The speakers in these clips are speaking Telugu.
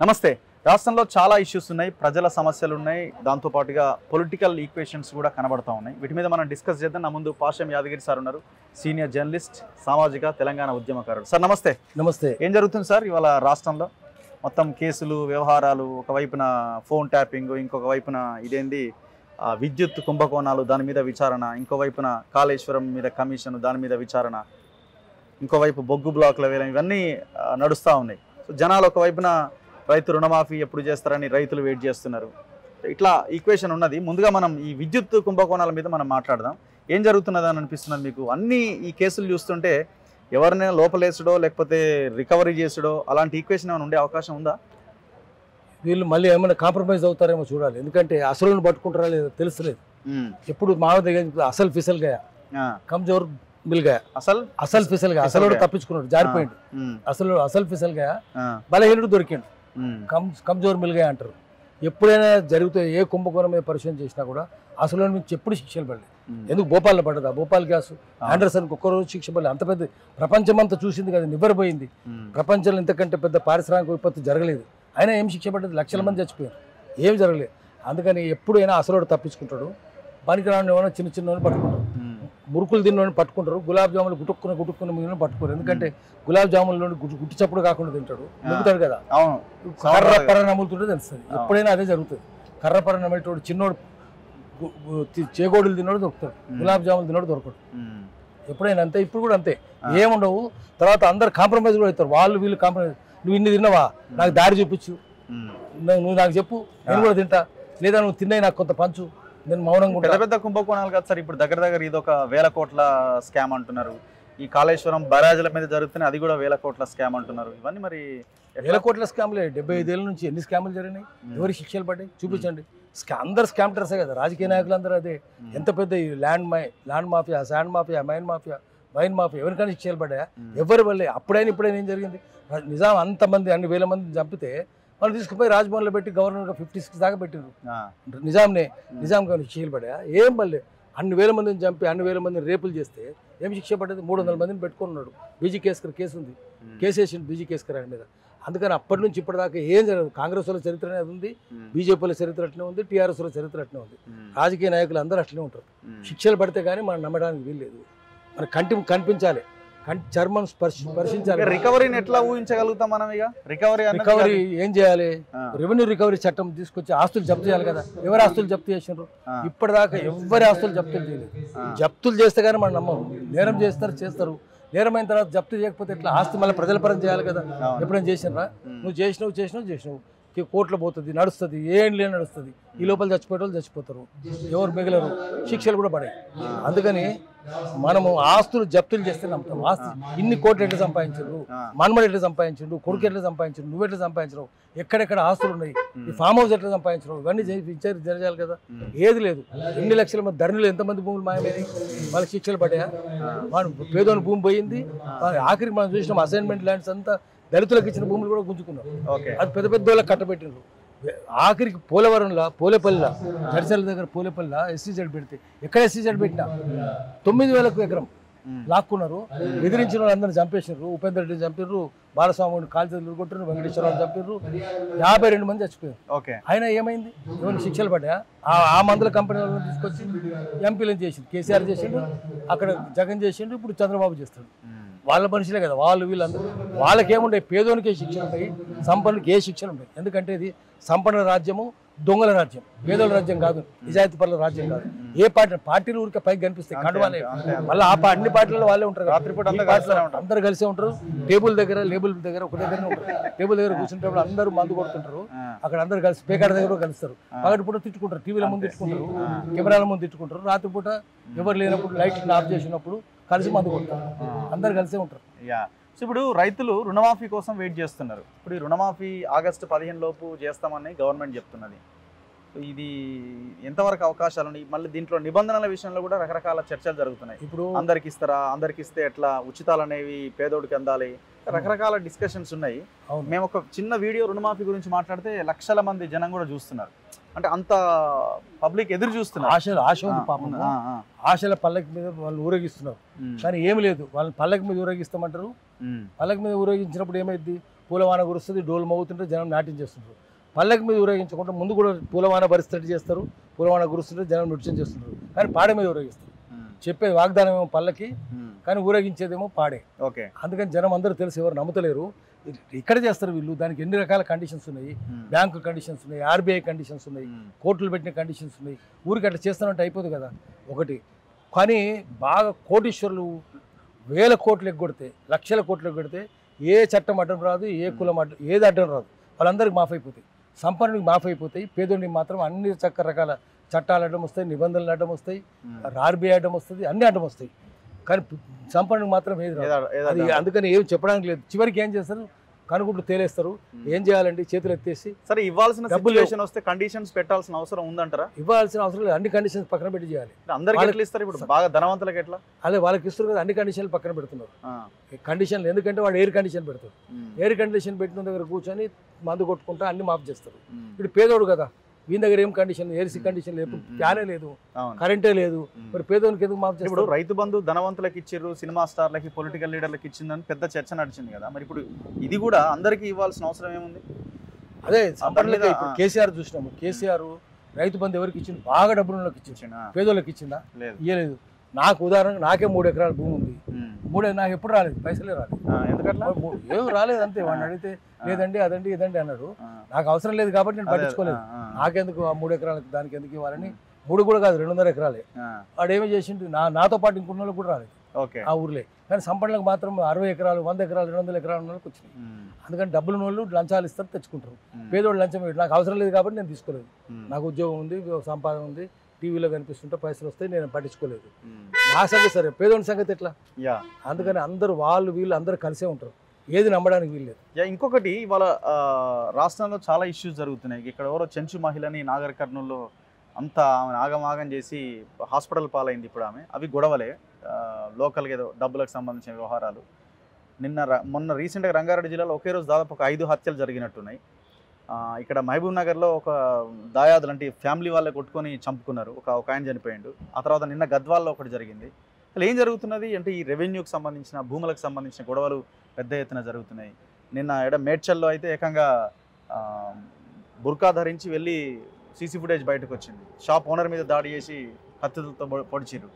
నమస్తే. రాష్ట్రంలో చాలా ఇష్యూస్ ఉన్నాయి, ప్రజల సమస్యలు ఉన్నాయి, దాంతోపాటుగా పొలిటికల్ ఈక్వేషన్స్ కూడా కనబడతా ఉన్నాయి. వీటి మీద మనం డిస్కస్ చేద్దాం. నా ముందు పాషం యాదగిరి సార్ ఉన్నారు, సీనియర్ జర్నలిస్ట్, సామాజిక తెలంగాణ ఉద్యమకారుడు. సార్ నమస్తే. నమస్తే. ఏం జరుగుతుంది సార్ ఇవాళ రాష్ట్రంలో? మొత్తం కేసులు, వ్యవహారాలు, ఒకవైపున ఫోన్ ట్యాపింగ్, ఇంకొక వైపున ఇదేంది విద్యుత్ కుంభకోణాలు, దాని మీద విచారణ, ఇంకోవైపున కాళేశ్వరం మీద కమిషన్, దాని మీద విచారణ, ఇంకోవైపు బొగ్గు బ్లాక్ల వేలం, ఇవన్నీ నడుస్తూ ఉన్నాయి. సో జనాలు ఒకవైపున రైతు రుణమాఫీ ఎప్పుడు చేస్తారని రైతులు వెయిట్ చేస్తున్నారు. ఇట్లా ఈక్వేషన్ ఉన్నది. ముందుగా మనం ఈ విద్యుత్ కుంభకోణాల మీద మనం మాట్లాడదాం. ఏం జరుగుతున్నదని అనిపిస్తున్నది మీకు? అన్ని ఈ కేసులు చూస్తుంటే ఎవరినైనా లోపలేసడో లేకపోతే రికవరీ చేసుడో అలాంటి ఈక్వేషన్ ఏమైనా ఉండే అవకాశం ఉందా? వీళ్ళు మళ్ళీ ఏమైనా కాంప్రమైజ్ అవుతారేమో చూడాలి. ఎందుకంటే అసలు పట్టుకుంటారా లేదా తెలుసలేదు. ఎప్పుడు మా దగ్గర అసలు ఫిసల్గా కమ్జోర్ మిల్గా అసలు ఫిసల్గా అసలు తప్పించుకున్నాడు, జారిపోయింది. అసలు ఫిసల్గా బలహీనుడు దొరికిండు, కమ్జోర్ మిల్గా అంటారు. ఎప్పుడైనా జరిగితే ఏ కుంభకోణం మీద పరిశీలన చేసినా కూడా అసలు నుంచి ఎప్పుడు శిక్షలు పడలేదు. ఎందుకు భోపాల్లో పడ్డదా? భోపాల్ గ్యాస్, ఆండర్సన్కి ఒక్కరోజు శిక్ష పడలేదు. అంత పెద్ద ప్రపంచమంతా చూసింది కదా, నివ్వరపోయింది. ప్రపంచంలో ఇంతకంటే పెద్ద పారిశ్రామిక విపత్తు జరగలేదు. అయినా ఏం శిక్ష పడ్డది? లక్షల మంది చచ్చిపోయారు, ఏం జరగలేదు. అందుకని ఎప్పుడైనా అసలు తప్పించుకుంటాడు. పనికిరాని ఏమైనా చిన్న చిన్న పట్టుకుంటారు, మురుకులు తిన్నోని పట్టుకుంటారు, గులాబ్ జాములు గుట్టుకున్న మిగిలిన పట్టుకోరు. ఎందుకంటే గులాబ్ జాముల గుట్టి చప్పుడు కాకుండా తింటాడు, నమ్ముతాడు కదా. కర్రపర నమ్ముతుంటే తెలుస్తుంది. ఎప్పుడైనా అదే జరుగుతుంది. కర్రపర నమ్మేటోడు చిన్నోడు చేగోడులు తిన్నాడు దొరుకుతాడు, గులాబ్ జాములు తిన్నాడు దొరకడు. ఎప్పుడైనా అంతే, ఇప్పుడు కూడా అంతే. ఏముండవు. తర్వాత అందరు కాంప్రమైజ్ కూడా అవుతారు. వాళ్ళు వీళ్ళు కాంప్రమైజ్. నువ్వు ఇన్ని తిన్నావా, నాకు దారి చూపించు, నువ్వు నాకు చెప్పు, నేను కూడా తింటా. లేదా నువ్వు తిన్నాయి నాకు కొంత పంచు, నేను మౌనంగా. పెద్ద పెద్ద కుంభకోణాలు కదా సార్. ఇప్పుడు దగ్గర ఇది ఒక 1000 కోట్ల స్కామ్ అంటున్నారు. ఈ కాళేశ్వరం బరాజుల మీద జరుగుతున్న అది కూడా 1000 కోట్ల స్కామ్ అంటున్నారు. ఇవన్నీ మరి 1000 కోట్ల స్కామ్లే. 75 ఏళ్ళ నుంచి ఎన్ని స్కాములు జరిగినాయి, ఎవరి శిక్షలు పడ్డాయి చూపించండి. అందరు స్కామ్టర్సే కదా, రాజకీయ నాయకులు అందరూ అదే. ఎంత పెద్ద land mafia, sand mafia, wine mafia, ఎవరికైనా శిక్షలు పడ్డాయా? ఎవరి వల్లే. ఇప్పుడైనా ఏం జరిగింది? నిజాం అంతమంది అన్ని వేల మందిని చంపితే వాళ్ళు తీసుకుపోయి రాజ్భవన్లో పెట్టి గవర్నర్గా 56 దాకా పెట్టిండ్రు. నిజాం కానీ శిక్షలు పడ్డాయా? ఏం పడలే. అన్ని వేల మందిని చంపి అన్ని వేల మందిని రేపులు చేస్తే ఏం శిక్ష పడ్డది? 300 మందిని పెట్టుకున్నాడు. బీజీ కేస్కర్ కేసు ఉంది, కేసు వేసిండు బీజీ కేస్కర్ ఆయన మీద. అందుకని అప్పటి నుంచి ఇప్పటిదాకా ఏం జరగదు. కాంగ్రెస్ వాళ్ళ చరిత్ర అనేది ఉంది, బీజేపీల చరిత్ర అట్లనే ఉంది, టీఆర్ఎస్ వాళ్ళ చరిత్ర అట్లనే ఉంది. రాజకీయ నాయకులు అందరూ అట్లనే ఉంటారు. శిక్షలు పడితే కానీ మనం నమ్మడానికి వీల్లేదు. మన కనిపించాలి, చర్మం స్పర్శించాలి. రికవరీని ఎట్లా ఊహించగలుగుతాం మనం? ఇక రికవరీ ఏం చేయాలి? రెవెన్యూ రికవరీ చట్టం తీసుకొచ్చి ఆస్తులు జప్తు చేయాలి కదా. ఎవరి ఆస్తులు జప్తు చేసినారు? ఇప్పటిదాకా ఎవరి ఆస్తులు జప్తులు చేయలేదు. జప్తులు చేస్తే కానీ మనం నమ్మం. నేరం చేస్తారు. నేరమైన తర్వాత జప్తు చేయకపోతే ఎట్లా? ఆస్తి మళ్ళీ ప్రజల పరం చేయాలి కదా. ఎప్పుడైనా చేసినరా? నువ్వు చేసినావు కోర్టులో పోతుంది, నడుస్తుంది, ఏం లేని నడుస్తుంది. ఈ లోపల చచ్చిపోయేటోళ్ళు చచ్చిపోతారు, ఎవరు మిగలరు, శిక్షలు కూడా పడాయి. అందుకని మనము ఆస్తులు జప్తులు చేస్తే నమ్ముతాం. ఆస్తి ఇన్ని కోట్లు ఎట్లా సంపాదించారు, మన్మడు ఎట్లా సంపాదించాడు, కొడుకు ఎట్లా సంపాదించాడు, నువ్వు ఎట్లా సంపాదించవు, ఎక్కడెక్కడ ఆస్తులు ఉన్నాయి, ఈ ఫామ్ హౌస్ ఎట్లా సంపాదించవు, ఇవన్నీ జరగాలి కదా. ఏది లేదు. ఎన్ని లక్షల మంది ధరణిలో ఎంతమంది భూములు మాయమైనాయి, వాళ్ళకి శిక్షలు పడ్డాయా? మనం పేదోని భూమి పోయింది. ఆఖరికి మనం చూసినాం అసైన్మెంట్ ల్యాండ్స్ అంతా దళితులకు ఇచ్చిన భూములు కూడా గుంజుకున్నారు. అది పెద్ద పెద్ద వాళ్ళకి కట్టబెట్టినారు. ఆఖరికి పోలవరంలో, పోలేపల్లిలో, జడిసల దగ్గర పోలేపల్లిలో SEZ పెడితే ఎక్కడ SEZ పెట్టినా 9000 ఎకరం లాక్కున్నారు. ఎదిరించిన వాళ్ళు అందరిని చంపేసినారు. ఉపేంద్ర రెడ్డిని చంపారు, బాలస్వామిని కాల్చేతులు కొట్టారు, వెంకటేశ్వరరావు చంపారు, 52 మంది చచ్చిపోయారు. అయినా ఏమైంది? ఎవరిని శిక్షలు పడ్డా? ఆ మందుల కంపెనీ వాళ్ళని తీసుకొచ్చి ఎంపీలను చేసిండు. కేసీఆర్ చేసిండు, అక్కడ జగన్ చేసిండు, ఇప్పుడు చంద్రబాబు చేస్తాడు. వాళ్ళ మనుషులే కదా వాళ్ళు, వీళ్ళందరూ. వాళ్ళకేముంటాయి? పేదోనికే శిక్షలు ఉంటాయి, సంపన్నుకి ఏ శిక్షలు ఉంటాయి? ఎందుకంటే ఇది సంపన్నుల రాజ్యము, దొంగల రాజ్యం, పేదోళ్ళ రాజ్యం కాదు, నిజాయితీ పనుల రాజ్యం కాదు. ఏ పార్టీలు ఊరికే పైకి కనిపిస్తాయి, కండువాలే. మళ్ళీ అన్ని పార్టీలలో వాళ్ళే ఉంటారు. అందరు కలిసే ఉంటారు. లేబుల్ దగ్గర ఒక దగ్గరనే ఉంటారు. టేబుల్ దగ్గర కూర్చుంటే అందరూ మందు కొడుతుంటారు. అక్కడ అందరు కలిసి పేకాడ దగ్గర కలుస్తారు. పగటిపూట తిట్టుకుంటారు, టీవీల ముందు తిట్టుకుంటారు, కెమెరాల ముందు తిట్టుకుంటారు. రాత్రిపూట ఎవరు లేనప్పుడు లైట్లు ఆఫ్ చేసినప్పుడు కలిసి మందు కొడతారు. అందరు కలిసే ఉంటారు. సో ఇప్పుడు రైతులు రుణమాఫీ కోసం వెయిట్ చేస్తున్నారు. ఇప్పుడు ఈ రుణమాఫీ ఆగస్టు 15 లోపు చేస్తామని గవర్నమెంట్ చెప్తున్నది. ఇది ఎంతవరకు అవకాశాలు ఉన్నాయి? మళ్ళీ దీంట్లో నిబంధనల విషయంలో కూడా రకరకాల చర్చలు జరుగుతున్నాయి. ఇప్పుడు అందరికి ఇస్తారా, అందరికి ఇస్తే ఎట్లా, ఉచితాలు అనేవి పేదోడికి అందాలి, రకరకాల డిస్కషన్స్ ఉన్నాయి. మేము ఒక చిన్న వీడియో రుణమాఫీ గురించి మాట్లాడితే లక్షల మంది జనం కూడా చూస్తున్నారు. అంటే అంత పబ్లిక్ ఎదురు చూస్తున్నారు. ఆశ ఉంది పాపం. ఆశల పల్లకి మీద వాళ్ళు ఊరేగిస్తున్నారు. కానీ ఏమి లేదు. వాళ్ళని పల్లకి మీద ఊరేగిస్తామంటారు. పల్లకి మీద ఊరేగించినప్పుడు ఏమైంది? పూలవాన కురుస్తుంది, డోలు మోగుతుంటే జనం నాట్యం చేస్తుంటారు. పల్లకి మీద ఊరేగించకుండా ముందు కూడా పూలవాన పరిస్థితి చేస్తారు, పూలవాన కురుస్తుంటే జనం నృత్యం చేస్తుంటారు. కానీ పాడే మీద ఊరేగిస్తారు. చెప్పేది వాగ్దానం ఏమో పల్లకి, కానీ ఊరేగించేదేమో పాడే. ఓకే. అందుకని జనం అందరూ తెలిసి ఎవరు నమ్ముతలేరు. ఇక్కడ చేస్తారు వీళ్ళు. దానికి ఎన్ని రకాల కండిషన్స్ ఉన్నాయి, బ్యాంకు కండిషన్స్ ఉన్నాయి, ఆర్బీఐ కండిషన్స్ ఉన్నాయి, కోర్టులు పెట్టిన కండిషన్స్ ఉన్నాయి. ఊరికి అట్లా చేస్తానంటే అయిపోదు కదా ఒకటి. కానీ బాగా కోటీశ్వరులు వేల కోట్లు ఎగ్గొడితే, లక్షల కోట్లు ఎగ్గొడితే ఏ చట్టం అడ్డం రాదు, ఏ కులం అడ్డం, ఏది అడ్డం రాదు. వాళ్ళందరికీ మాఫ్ అయిపోతాయి. సంపన్నుడికి మాఫ్ అయిపోతాయి. పేదోడికి మాత్రం అన్ని రకాల చట్టాలు అడ్డం వస్తాయి, నిబంధనలు అడ్డం వస్తాయి, ఆర్బీఐ అడ్డం వస్తుంది, అన్ని అడ్డం వస్తాయి. కానీ సంపన్నుడికి మాత్రం ఏది రాదు. అది అందుకని ఏం చెప్పడానికి లేదు. చివరికి ఏం చేస్తారు, కనుగుడ్లు తేలేస్తారు. ఏం చేయాలండి, చేతులు ఎత్తేసి. సరే, ఇవ్వాల్సిన సిచ్యువేషన్ వస్తే కండిషన్స్ పెట్టాల్సిన అవసరం ఉందంటారా? ఇవ్వాల్సిన అవసరం లేదు. అన్ని కండిషన్స్ పక్కన పెట్టి చేయాలి. అందరికి ఎట్లా ఇస్తారు ఇప్పుడు? బాగా ధనవంతులకు ఎట్లా? అదే వాళ్ళకి ఇస్తారు కదా, అన్ని కండిషన్లు పక్కన పెడుతున్నారు. కండిషన్లు ఎందుకంటే వాడు ఎయిర్ కండిషన్ పెడతారు. ఎయిర్ కండిషన్ పెట్టిన దగ్గర కూర్చొని మందు కొట్టుకుంటా అన్ని మాఫ్ చేస్తారు. ఇప్పుడు పేదోడు కదా, వీని దగ్గర ఏం కండిషన్, ఏసీ కండిషన్ లేదు, ఫ్యానే లేదు, కరెంటే లేదు. మరి పేదోనికి ఎందుకు మాఫ్ చేస్తారు? ఇప్పుడు రైతు బంధు ధనవంతులకు ఇచ్చారు, సినిమా స్టార్లకి, పొలిటికల్ లీడర్లకు ఇచ్చిందని పెద్ద చర్చ నడిచింది కదా. మరి ఇప్పుడు ఇది కూడా అందరికీ ఇవ్వాల్సిన అవసరం ఏముంది? అదే సంపన్నులకి. ఇప్పుడు కేసీఆర్ చూసినాము. కేసీఆర్ రైతు బంధు ఎవరికి ఇచ్చింది? బాగా డబ్బులకు ఇచ్చింది. పేదోళ్ళకి ఇచ్చిందా? ఇయ్యలేదు. నాకు ఉదాహరణకు నాకే 3 ఎకరాల భూమి ఉంది. నాకు ఎప్పుడు రాలేదు, పైసలే రాలేదు. ఎందుకట్లా? ఏం రాలేదు అంతే. వాడిని అడిగితే లేదండి, అదండి, ఇదండి అన్నాడు. నాకు అవసరం లేదు కాబట్టి నేను పట్టించుకోలేదు. నాకెందుకు ఆ 3 ఎకరాలకు, దానికి ఎందుకు ఇవ్వాలని. 3 కూడా కాదు, 200 ఎకరాలే. వాడు ఏమి చేసిండు, నాతో పాటు ఇంకొన్న వాళ్ళకి కూడా రాలేదు ఆ ఊర్లే. కానీ సంపన్నులకు మాత్రం 60 ఎకరాలు, 100 ఎకరాలు, 200 ఎకరాలు ఉన్న వాళ్ళకి వచ్చినాయి. అందుకని డబ్బులు ఉన్న వాళ్ళు లంచాలు ఇస్తారు, తెచ్చుకుంటారు. పేదోళ్ళు లంచం ఇవ్వడు. నాకు అవసరం లేదు కాబట్టి నేను తీసుకోలేదు. నాకు ఉద్యోగం ఉంది, సంపాదన ఉంది, టీవీలో కనిపిస్తుంటే పైసలు వస్తాయి, నేను పట్టించుకోలేదు. నా సంగతి సరే, పేదోడి సంగతి ఎట్లా? అందుకని అందరూ వాళ్ళు వీళ్ళు అందరూ కలిసే ఉంటారు. ఏది నమ్మడానికి వీల్లేదు. ఇంకొకటి, ఇవాళ రాష్ట్రంలో చాలా ఇష్యూస్ జరుగుతున్నాయి. ఇక్కడ ఎవరో చెంచు మహిళని నాగర్ కర్నూల్లో అంతా ఆమె ఆగమాగం చేసి హాస్పిటల్ పాలైంది. ఇప్పుడు ఆమె అవి గొడవలే, లోకల్గా ఏదో డబ్బులకు సంబంధించిన వ్యవహారాలు. మొన్న రీసెంట్గా రంగారెడ్డి జిల్లాలో ఒకే రోజు దాదాపు ఒక 5 హత్యలు జరిగినట్టున్నాయి. ఇక్కడ మహబూబ్ నగర్లో ఒక దాయాదులు అంటే ఫ్యామిలీ వాళ్ళే కొట్టుకొని చంపుకున్నారు. ఒక ఆయన చనిపోయిండు. ఆ తర్వాత నిన్న గద్వాల్లో ఒకటి జరిగింది. అసలు ఏం జరుగుతున్నది అంటే ఈ రెవెన్యూకి సంబంధించిన, భూములకు సంబంధించిన గొడవలు పెద్ద ఎత్తున జరుగుతున్నాయి. నిన్న మేడ్చల్లో అయితే ఏకంగా బుర్కా ధరించి వెళ్ళి సీసీ ఫుటేజ్ బయటకు వచ్చింది. షాప్ ఓనర్ మీద దాడి చేసి కత్తులతో పొడిచిరు.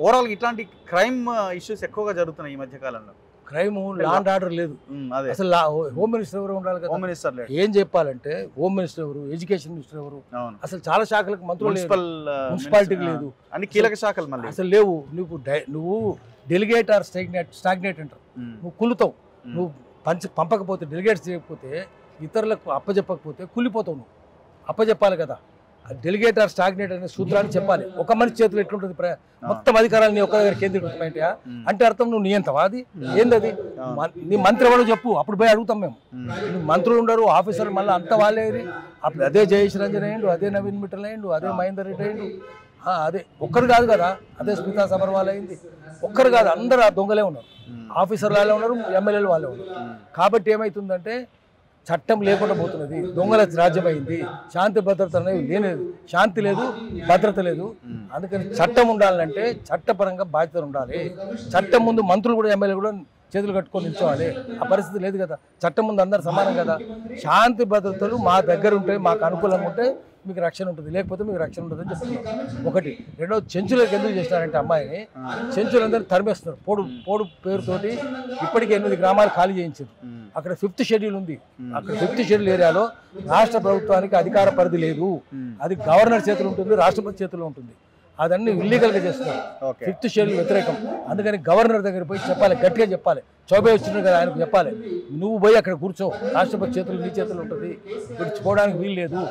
ఓవరాల్గా ఇట్లాంటి క్రైమ్ ఇష్యూస్ ఎక్కువగా జరుగుతున్నాయి ఈ మధ్యకాలంలో. క్రైమ్, లా అండ్ ఆర్డర్ లేదు. అసలు హోమ్ మినిస్టర్ ఎవరు ఉండాలి కదా? హోమ్ మినిస్టర్ లేదు. ఏం చెప్పాలంటే హోమ్ మినిస్టర్ ఎవరు, ఎడ్యుకేషన్ మినిస్టర్ ఎవరు, అసలు చాలా శాఖలకు మంత్రులు, మున్సిపాలిటీకి లేదు, అన్ని కీలక శాఖలు మళ్ళీ అసలు లేవు. నువ్వు డెలిగేట్ ఆర్ స్టాగ్నేట్ అంటారు. నువ్వు కులుతావు. నువ్వు పంపకపోతే, డెలిగేట్స్ చేయకపోతే, ఇతరులకు అప్పచెప్పకపోతే కులిపోతావు. నువ్వు అప్పచెప్పాలి కదా. డెలిగేట్ ఆర్ స్టాగ్నేట్ అనే సూత్రాన్ని చెప్పాలి. ఒక మనిషి చేతులు ఎట్లుంటుంది, మొత్తం అధికారాలు నీ ఒక్క దగ్గర కేంద్రీకృతమైంటాయా అంటే అర్థం నువ్వు నియంతవా? అది ఏందది? నీ మంత్రి ఎవరో చెప్పు, అప్పుడు పోయి అడుగుతాం మేము. మంత్రులు ఉండరు, ఆఫీసర్లు మళ్ళీ అంత వాళ్ళే. అప్పుడు అదే జయేష్ రంజన్ అయ్యిండు, అదే నవీన్ మిట్టల్ అయ్యిండు, అదే మహేందర్ రెడ్డి అయ్యిండు. అదే ఒక్కరు కాదు కదా, అదే స్మితా సబర్వాల్ అయింది. ఒక్కరు కాదు, అందరూ ఆ దొంగలే ఉన్నారు. ఆఫీసర్లు వాళ్ళే ఉన్నారు, ఎమ్మెల్యేలు వాళ్ళే ఉన్నారు. కాబట్టి ఏమవుతుందంటే చట్టం లేకుండా పోతున్నది, దొంగల రాజ్యం అయింది. శాంతి భద్రత అనేవి లేనేది. శాంతి లేదు, భద్రత లేదు. అందుకని చట్టం ఉండాలంటే చట్టపరంగా బాధ్యత ఉండాలి. చట్టం ముందు మంత్రులు కూడా, ఎమ్మెల్యే కూడా చేతులు కట్టుకొని నిల్చోవాలి. ఆ పరిస్థితి లేదు కదా. చట్టం ముందు అందరు సమానం కదా. శాంతి భద్రతలు మా దగ్గర ఉంటాయి, మాకు అనుకూలంగా ఉంటే మీకు రక్షణ ఉంటుంది, లేకపోతే మీకు రక్షణ ఉంటుంది అని చెప్తున్నాం. ఒకటి. రెండోది, చెంచులకు ఎందుకు చేసినారంటే అమ్మాయిని చెంచులందరూ తరిమేస్తున్నారు. పోడు పేరుతోటి ఇప్పటికీ 8 గ్రామాలు ఖాళీ చేయించారు. అక్కడ 5th షెడ్యూల్ ఉంది. అక్కడ 5th షెడ్యూల్ ఏరియాలో రాష్ట్ర ప్రభుత్వానికి అధికార పరిధి లేదు. అది గవర్నర్ చేతులు ఉంటుంది, రాష్ట్రపతి చేతుల్లో ఉంటుంది. అదన్నీ ఇల్లీగల్గా చేస్తున్నారు. 5th షెడ్యూల్ వ్యతిరేకం. అందుకని గవర్నర్ దగ్గర పోయి చెప్పాలి, గట్టిగా చెప్పాలి. చౌబే వచ్చినారు కదా, ఆయనకు చెప్పాలి, నువ్వు పోయి అక్కడ కూర్చో, రాష్ట్రపతి చేతులు నీ చేతులు ఉంటుంది, విడిచిపోవడానికి వీలు లేదు.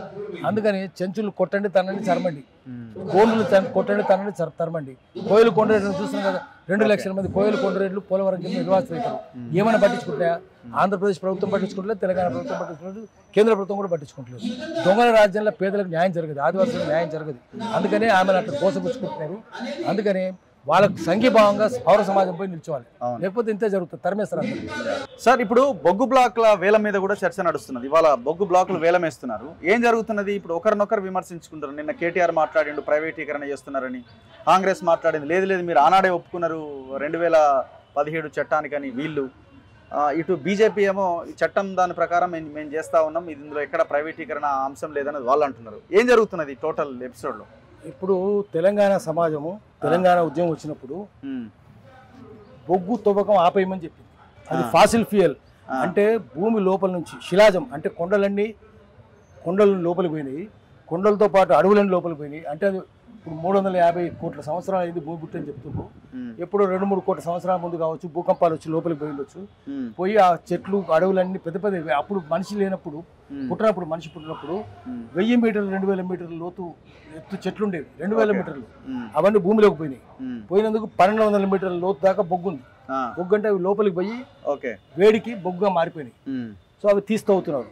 అందుకని చెంచులు కొట్టండి, తనండి, చరమండి. కోళ్ళు కొట్టండి, తనండి, తరమండి. కోయిలు కొండరేట్లు చూస్తున్నాం కదా, 2 లక్షల మంది కోయిలు కొండరేట్లు పోలవరం కింద నిర్వాసితులు. ఏమైనా పట్టించుకుంటాయా? ఆంధ్రప్రదేశ్ ప్రభుత్వం పట్టించుకుంటలేదు, తెలంగాణ ప్రభుత్వం పట్టించుకోలేదు, కేంద్ర ప్రభుత్వం కూడా పట్టించుకుంటలేదు. దొంగల రాజ్యంలో పేదలకు న్యాయం జరగదు, ఆదివాసులకు న్యాయం జరగదు. అందుకనే ఆమెను అట్లా కోసపుచ్చుకుంటున్నారు. అందుకని వాళ్ళకు సంఘీభావంగా పౌర సమాజం పోయి నిల్చోవాలి, లేకపోతే ఇంతే జరుగుతుంది, తరిమేస్తారు. సార్, ఇప్పుడు బొగ్గు బ్లాక్ల వేలం మీద కూడా చర్చ నడుస్తున్నది. ఇవాళ బొగ్గు బ్లాకులు వేలం వేస్తున్నారు. ఏం జరుగుతున్నది? ఇప్పుడు ఒకరినొకరు విమర్శించుకుంటారు. నిన్న కేటీఆర్ మాట్లాడిండు ప్రైవేటీకరణ చేస్తున్నారని, కాంగ్రెస్ మాట్లాడింది లేదు లేదు మీరు ఆనాడే ఒప్పుకున్నారు 2017 చట్టానికని వీళ్ళు. ఇటు బీజేపీ ఏమో ఈ చట్టం దాని ప్రకారం మేము చేస్తా ఉన్నాం, ఇందులో ఎక్కడ ప్రైవేటీకరణ అంశం లేదన్నది వాళ్ళు అంటున్నారు. ఏం జరుగుతున్నది టోటల్ ఎపిసోడ్లో? ఇప్పుడు తెలంగాణ సమాజము, తెలంగాణ ఉద్యమం వచ్చినప్పుడు బొగ్గు తవ్వకం ఆపేయమని చెప్పింది. అది ఫాసిల్ ఫ్యూయల్ అంటే భూమి లోపల నుంచి శిలాజం అంటే కొండలు లోపలికి పోయినాయి, కొండలతో పాటు అడవులన్నీ లోపలికి పోయినాయి. అంటే అది ఇప్పుడు 350 కోట్ల సంవత్సరాలు అయింది భూమి పుట్టి అని చెప్తున్నారు. ఎప్పుడో 2-3 కోట్ల సంవత్సరాల ముందు కావచ్చు భూకంపాలు వచ్చి లోపలికి పోయి ఉండొచ్చు. పోయి ఆ చెట్లు అడవులన్నీ పెద్ద పెద్ద అప్పుడు మనిషి లేనప్పుడు మనిషి పుట్టినప్పుడు 1000 మీటర్లు 2000 మీటర్ల లోతు ఎత్తు చెట్లు ఉండేవి, 2000 మీటర్లు అవన్నీ భూమిలోకి పోయినాయి. పోయినందుకు 1200 మీటర్ల లోతు దాకా బొగ్గు ఉంది. బొగ్గు అంటే అవి లోపలికి పోయి వేడికి బొగ్గుగా మారిపోయినాయి. సో అవి తీస్తవుతున్నారు.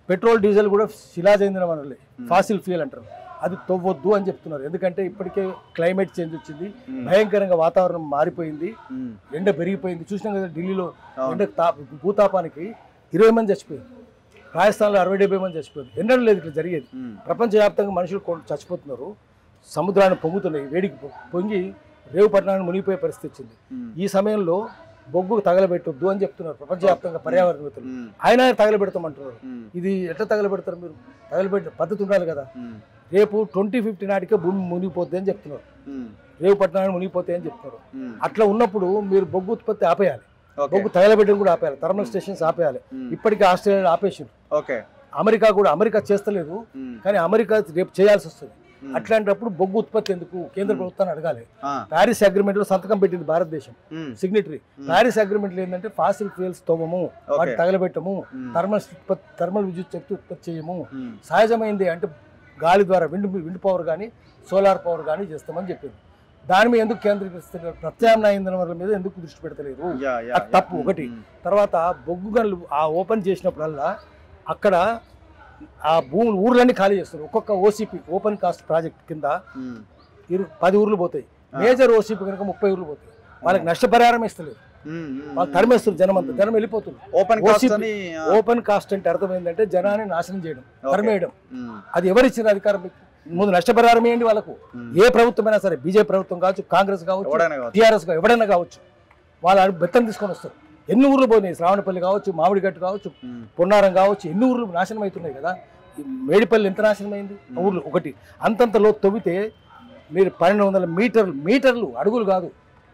పెట్రోల్ డీజిల్ కూడా శిలాజైందిన వనరులే, ఫాసిల్ ఫ్యూయల్ అంటారు. అది తవ్వొద్దు అని చెప్తున్నారు. ఎందుకంటే ఇప్పటికే క్లైమేట్ చేంజ్ వచ్చింది, భయంకరంగా వాతావరణం మారిపోయింది, ఎండ పెరిగిపోయింది. చూసినాం కదా ఢిల్లీలో ఎండ భూతాపానికి 20 మంది చచ్చిపోయింది, రాజస్థాన్లో 60-70 మంది చచ్చిపోయింది. ఎన్నడూ లేదు ఇట్లా జరిగేది. ప్రపంచవ్యాప్తంగా మనుషులు చచ్చిపోతున్నారు, సముద్రాన్ని పొంగుతున్నాయి, వేడికి పొంగి రేవు పట్టణాన్ని మునిగిపోయే పరిస్థితి వచ్చింది. ఈ సమయంలో బొగ్గు తగలబెట్టొద్దు అని చెప్తున్నారు ప్రపంచవ్యాప్తంగా పర్యావరణవేత్తలు. ఆయన తగలబెడతామంటున్నారు. ఇది ఎట్లా తగలబెడతారు? మీరు తగలబెట్టే పద్ధతి ఉండాలి కదా. రేపు 2050 నాటికే భూమి మునిగిపోద్ది అని చెప్తున్నారు, రేవు పట్టణాన్ని మునిగిపోతాయి అని చెప్తున్నారు. అట్లా ఉన్నప్పుడు మీరు బొగ్గు ఉత్పత్తి ఆపేయాలి, బొగ్గు తగలబెట్టడం కూడా ఆపేయాలి, థర్మల్ స్టేషన్స్ ఆపేయాలి. ఇప్పటికీ ఆస్ట్రేలియా ఆపేసింది, అమెరికా చేస్తలేదు, కానీ అమెరికా రేపు చేయాల్సి వస్తుంది. అట్లాంటప్పుడు బొగ్గు ఉత్పత్తి ఎందుకు కేంద్ర ప్రభుత్వాన్ని అడగాలి. ప్యారిస్ అగ్రిమెంట్ లో సంతకం పెట్టింది భారతదేశం, సిగ్నేటరీ. ప్యారిస్ అగ్రిమెంట్ ఏంటంటే ఫాసిల్ ఫ్యూయల్స్ తవ్వము, వాటి తగలబెట్టము, థర్మల్ విద్యుత్ శక్తి ఉత్పత్తి చేయము, సహజమైంది అంటే గాలి ద్వారా విండ్ పవర్ కానీ సోలార్ పవర్ కానీ చేస్తామని చెప్పింది. దాని మీద ఎందుకు కేంద్రీకరిస్తారు? ప్రత్యామ్నాయ ఇంధన వనరుల మీద ఎందుకు దృష్టి పెడతలేరు? అది తప్పు ఒకటి. తర్వాత బొగ్గు గనులు ఆ ఓపెన్ చేసినప్పుడల్లా అక్కడ ఆ భూములు ఊర్లన్నీ ఖాళీ చేస్తారు. ఒక్కొక్క ఓసీపీ ఓపెన్ కాస్ట్ ప్రాజెక్ట్ కింద 10 ఊర్లు పోతాయి, మేజర్ ఓసీపీ కనుక 30 ఊర్లు పోతాయి. వాళ్ళకి నష్టపరిహారం ఇస్తలేదు, వాళ్ళు తరిమేస్తారు, జనం వెళ్ళిపోతుంది. ఓపెన్ కాస్ట్ అంటే అర్థం ఏంటంటే జనాన్ని నాశనం చేయడం, తరిమేయడం. అది ఎవరిచ్చిన అధికారం? ముందు నష్టపరిహారం ఏంటి వాళ్ళకు? ఏ ప్రభుత్వమైనా సరే, బీజేపీ ప్రభుత్వం కావచ్చు, కాంగ్రెస్ కావచ్చు, టీఆర్ఎస్ కావచ్చు, ఎవడైనా కావచ్చు, వాళ్ళ బెత్తం తీసుకొని వస్తారు. ఎన్ని ఊర్లు పోయినాయి, శ్రావణపల్లి కావచ్చు, మామిడిగట్టు కావచ్చు, పొన్నారం కావచ్చు, ఎన్ని ఊర్లు నాశనం అవుతున్నాయి కదా. మేడిపల్లి ఎంత నాశనం అయింది ఊర్లు. ఒకటి అంతంతలో తవ్వితే మీరు 1200 మీటర్లు అడుగులు కాదు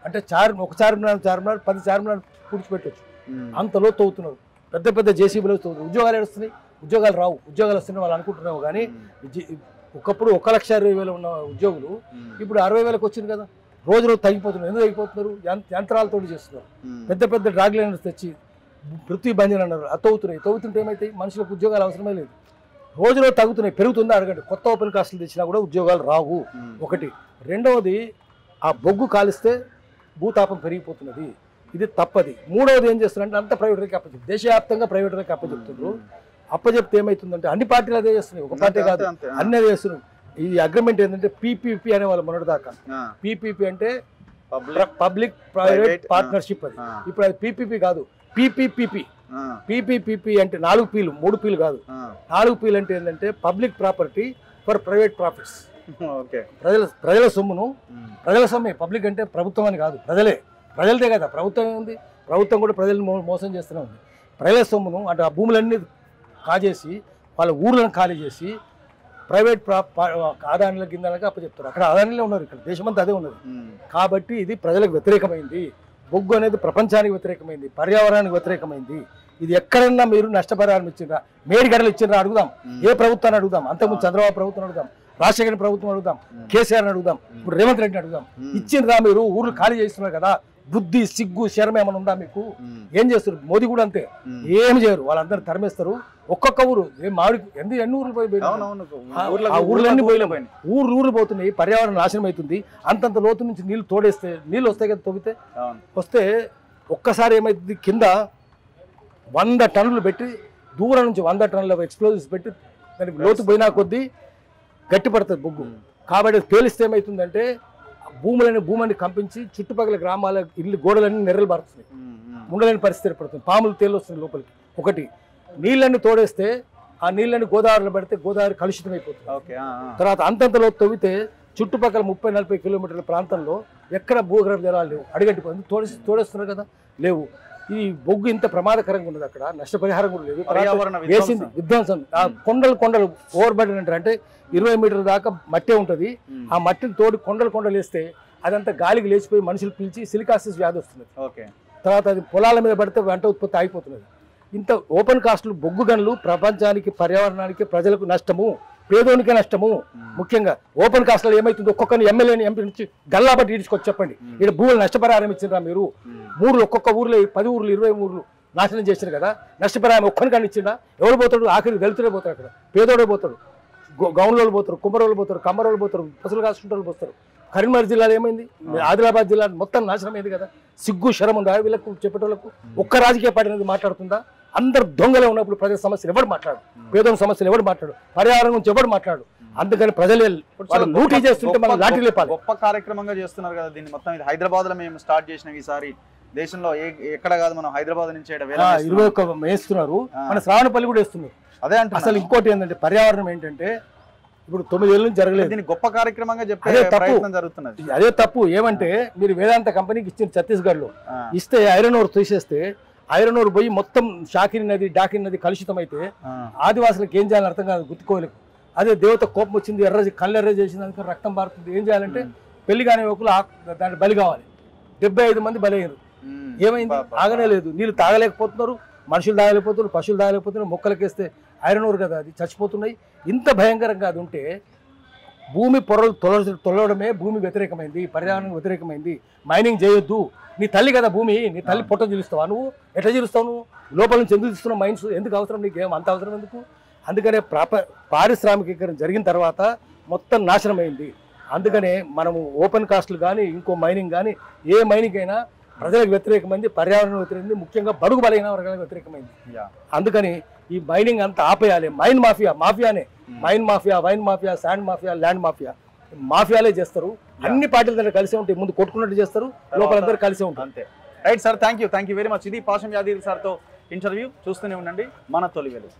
అంటే ఒక చార్మినార్ 10 చార్మినార్ పూడ్చిపెట్టవచ్చు, అంతలో తవ్వుతున్నారు. పెద్ద పెద్ద జేసీబీలో తవ్వుతున్నారు. ఉద్యోగాలు వస్తున్నాయి, ఉద్యోగాలు రావు. ఉద్యోగాలు వస్తున్నాయి వాళ్ళు అనుకుంటున్నావు, కానీ ఒకప్పుడు 1,20,000 ఉన్న ఉద్యోగులు ఇప్పుడు 60,000కి వచ్చింది కదా. రోజు తగ్గిపోతున్నారు. ఎందుకు తగ్గిపోతున్నారు? యంత్రాలతో చేస్తున్నారు. పెద్ద పెద్ద డ్రాగ్ లైనర్స్ తెచ్చి పృథ్వీ బంజన్ అన్నారు, అది తవ్వుతుంటే ఏమైతాయి? మనుషులకు ఉద్యోగాలు అవసరమే లేదు. రోజులో తగ్గుతున్నాయి, పెరుగుతుందా అడగండి. కొత్త ఓపెన్ కాస్టులు తెచ్చినా కూడా ఉద్యోగాలు రావు. ఒకటి. రెండవది, ఆ బొగ్గు కాలిస్తే భూతాపం పెరిగిపోతున్నది, ఇది తప్పది. మూడవది ఏం చేస్తున్నారంటే అంత ప్రైవేటర్కి అప్పచెప్తారు, దేశవ్యాప్తంగా ప్రైవేటర్కి అప్పచెప్తున్నారు. అప్పచెప్తే ఏమవుతుందంటే అన్ని పార్టీలు అదే చేస్తున్నాయి, ఒక పార్టీ కాదు, అన్నీ అదే చేస్తున్నాయి. ఈ అగ్రిమెంట్ ఏంటంటే పీపీపీ అనే వాళ్ళు మొన్నటి దాకా. పీపీపీ అంటే పబ్లిక్ ప్రైవేట్ పార్ట్నర్షిప్. అది ఇప్పుడు అది పీపీపీ కాదు, పీపీపీపీ. పీపీపీ అంటే 4 పీలు, 3 పీలు కాదు. 4 పీలు అంటే ఏంటంటే public property for private profits. ప్రజల సొమ్మును, ప్రజల సొమ్మే. పబ్లిక్ అంటే ప్రభుత్వం అని కాదు, ప్రజలదే కదా. ప్రభుత్వం ఏముంది? ప్రభుత్వం కూడా ప్రజలను మోసం చేస్తూనే ఉంది. ప్రజల సొమ్మును అంటే ఆ భూములన్నీ కాజేసి వాళ్ళ ఊర్లను ఖాళీ చేసి ప్రైవేట్ ఆదాయాల కిందలకి అప్పచెప్తారు. అక్కడ ఆదాయాలే ఉన్నారు, ఇక్కడ దేశమంతా అదే ఉన్నది. కాబట్టి ఇది ప్రజలకు వ్యతిరేకమైంది. బొగ్గు అనేది ప్రపంచానికి వ్యతిరేకమైంది, పర్యావరణానికి వ్యతిరేకమైంది. ఇది ఎక్కడన్నా మీరు నష్టపరిహారం ఇచ్చిండ్రా, మేడిగడలు ఇచ్చిండ్రా అడుగుదాం. ఏ ప్రభుత్వాన్ని అడుగుదాం? అంతకుముందు చంద్రబాబు ప్రభుత్వం అడుగుదాం, రాజశేఖర ప్రభుత్వం అడుగుదాం, కేసీఆర్ని అడుగుదాం, ఇప్పుడు రేవంత్ రెడ్డిని అడుగుదాం. ఇచ్చిండ్రా? మీరు ఊర్లు ఖాళీ చేస్తున్నారు కదా. బుద్ధి, సిగ్గు, శరం ఏమైనా ఉందా మీకు? ఏం చేస్తారు? మోదీ కూడా అంతే, ఏం చేయరు. వాళ్ళందరూ తరిమేస్తారు. ఒక్కొక్క ఊరు ఎన్ని ఊర్లు పోయి ఊర్లన్నీ పోయినాయి, ఊర్లు పోతున్నాయి. పర్యావరణం నాశనం అవుతుంది. అంతంత లోతు నుంచి నీళ్ళు వస్తాయి కదా, తవ్వితే వస్తే ఒక్కసారి ఏమైతుంది? కింద 100 టన్నులు పెట్టి, దూరం నుంచి 100 టన్నుల ఎక్స్ప్లోజివ్స్ పెట్టి దానికి లోతు పోయినా కొద్దీ గట్టిపడుతుంది బొగ్గు. కాబట్టి తేలిస్తే ఏమవుతుందంటే భూమిని కంపించి చుట్టుపక్కల గ్రామాల ఇల్లు గోడలన్నీ నెర్రలు పడుతున్నాయి, ఉండలేని పరిస్థితి ఏర్పడుతుంది. పాములు తేలు వస్తుంది లోపలికి. ఒకటి. నీళ్ళని తోడేస్తే ఆ నీళ్ళని గోదావరిలో పెడితే గోదావరి కలుషితం అయిపోతుంది. తర్వాత అంతంతలో తవ్వితే చుట్టుపక్కల 30-40 కిలోమీటర్ల ప్రాంతంలో ఎక్కడ భూగర్భ జలాలు లేవు, అడిగట్టిపోయింది. తోడేస్తున్నారు కదా, లేవు. ఈ బొగ్గు ఇంత ప్రమాదకరంగా ఉన్నది, అక్కడ నష్టపరిహారం కూడా లేదు, పర్యావరణ వేసింది విధ్వంసం. ఆ కొండలు ఓవర్ బర్డెన్ అంటారు, అంటే 20 మీటర్ల దాకా మట్టే ఉంటుంది. ఆ మట్టిని తోడి కొండలు వేస్తే అదంతా గాలికి లేచిపోయి మనుషులు పిలిచి సిలికాసిస్ వ్యాధి వస్తుంది. తర్వాత అది పొలాల మీద పడితే వంట ఉత్పత్తి ఆగిపోతున్నది. ఇంత ఓపెన్ కాస్ట్లు బొగ్గు గనులు ప్రపంచానికి, పర్యావరణానికి, ప్రజలకు నష్టము, పేదోనికే నష్టము. ముఖ్యంగా ఓపెన్ కాస్ట్లో ఏమైతుంది, ఒక్కొక్కరిని ఎమ్మెల్యేని ఎంపీ నుంచి గల్లాబట్టి ఈడ్చుకొచ్చి చెప్పండి, ఇక్కడ భూములు నష్టపరిహారం ఇచ్చిండ్రా మీరు? ఒక్కొక్క ఊర్లో 10 ఊర్లు 20 ఊర్లు నాశనం చేశారు కదా, నష్టపరిహారం ఒక్కని కానీ ఇచ్చిందా? ఎవరు పోతాడు? ఆఖరికి దళితుడే పోతాడు, అక్కడ పేదోడే పోతాడు, గౌన్లోళ్ళు పోతారు, కుమ్మరోళ్ళు పోతారు, కమ్మరోళ్ళు పోతారు, పసులు కాసుకుంటూ పోతారు. కరీంనగర్ జిల్లాలో ఏమైంది? ఆదిలాబాద్ జిల్లా మొత్తం నాశనం అయింది కదా. సిగ్గు శరం ఉందా వీళ్ళకు చెప్పేటోళ్ళకు? ఒక్క రాజకీయ పార్టీ అనేది మాట్లాడుతుందా? అందరు దొంగలే ఉన్నప్పుడు ప్రజల సమస్యలు ఎవరు మాట్లాడు, పేదోని సమస్యలు ఎవరు మాట్లాడు, పర్యావరణం గురించి ఎవరు మాట్లాడు. అందుకని ప్రజలే లూటీ చేస్తుంటే మనం లాఠీ లేపాలి. గొప్ప కార్యక్రమంగా చేస్తున్నారు కదా దీన్ని. మొత్తం ఇది హైదరాబాద్ లో మేము స్టార్ట్ చేసినాం ఈసారి, దేశంలో ఎక్కడ కాదు, మనం హైదరాబాద్ నుంచి 21 వేస్తున్నారు, మన శ్రావణపల్లి కూడా వేస్తున్నారు. అదే అంటే అసలు ఇంకోటి ఏంటంటే పర్యావరణం ఏంటంటే ఇప్పుడు 9 ఏళ్ళ నుంచి జరగలేదు, దీన్ని గొప్ప కార్యక్రమంగా చెప్పే ప్రయత్నం జరుగుతున్నది. అదే తప్పు. ఏమంటే మీరు వేదాంత కంపెనీకి ఇచ్చిన ఛత్తీస్గఢ్ లో ఇస్తే ఐరన్ ఓర్ తీసేస్తే, ఐరన్ ఓర్ పోయి మొత్తం షాకిరి నది, డాకిరి నది కలుషితం అయితే ఆదివాసులకు ఏం చేయాలని అర్థం కాదు, గుర్తుకోలేకు. అదే దేవత కోపం వచ్చింది, కళ్ళు ఎర్ర చేసింది, రక్తం పారుతుంది. ఏం చేయాలంటే పెళ్లి కాని యువకులు దాన్ని బలి కావాలి. 75 మంది బలయ్యారు. ఏమైంది? ఆగనే లేదు. నీళ్ళు తాగలేకపోతున్నారు, మనుషులు తాగలేకపోతున్నారు, పశువులు తాగలేకపోతున్నారు. మొక్కలకేస్తే ఐరన్ ఓర్ కదా, అది చచ్చిపోతున్నాయి. ఇంత భయంకరంగా అది ఉంటే భూమి పొరలు తొలగడమే భూమి వ్యతిరేకమైంది, పర్యావరణం వ్యతిరేకమైంది. మైనింగ్ చేయొద్దు. నీ తల్లి కదా భూమి, నీ తల్లి పొట్ట జీలుస్తావా నువ్వు? ఎట్లా జీలుస్తావు నువ్వు? లోపల నుంచి ఎందుకు తీస్తున్నావు మైన్స్? ఎందుకు అవసరం నీకు? అంత అవసరం ఎందుకు? అందుకనే పారిశ్రామికీకరణ జరిగిన తర్వాత మొత్తం నాశనం అయింది. అందుకనే మనము ఓపెన్ కాస్ట్లు కానీ, ఇంకో మైనింగ్ కానీ, ఏ మైనింగ్ అయినా ప్రజలకు వ్యతిరేకమైంది, పర్యావరణం వ్యతిరేకమైంది, ముఖ్యంగా బడుగు బలైన వర్గాలకు వ్యతిరేకమైంది. అందుకని ఈ మైనింగ్ అంతా ఆపేయాలి. మైన్ మాఫియానే mine mafia, wine mafia, sand mafia, land మాఫియాలే చేస్తారు. అన్ని పార్టీల దగ్గర కలిసే ఉంటాయి. ముందు కొట్టుకున్నట్టు చేస్తారు, లోపలందరూ కలిసే ఉంటారు. అంతే. Right sir, thank you very much. ఇది పాషం యాదగిరి సార్తో ఇంటర్వ్యూ. చూస్తూనే ఉండండి మన తొలి వెలుగు.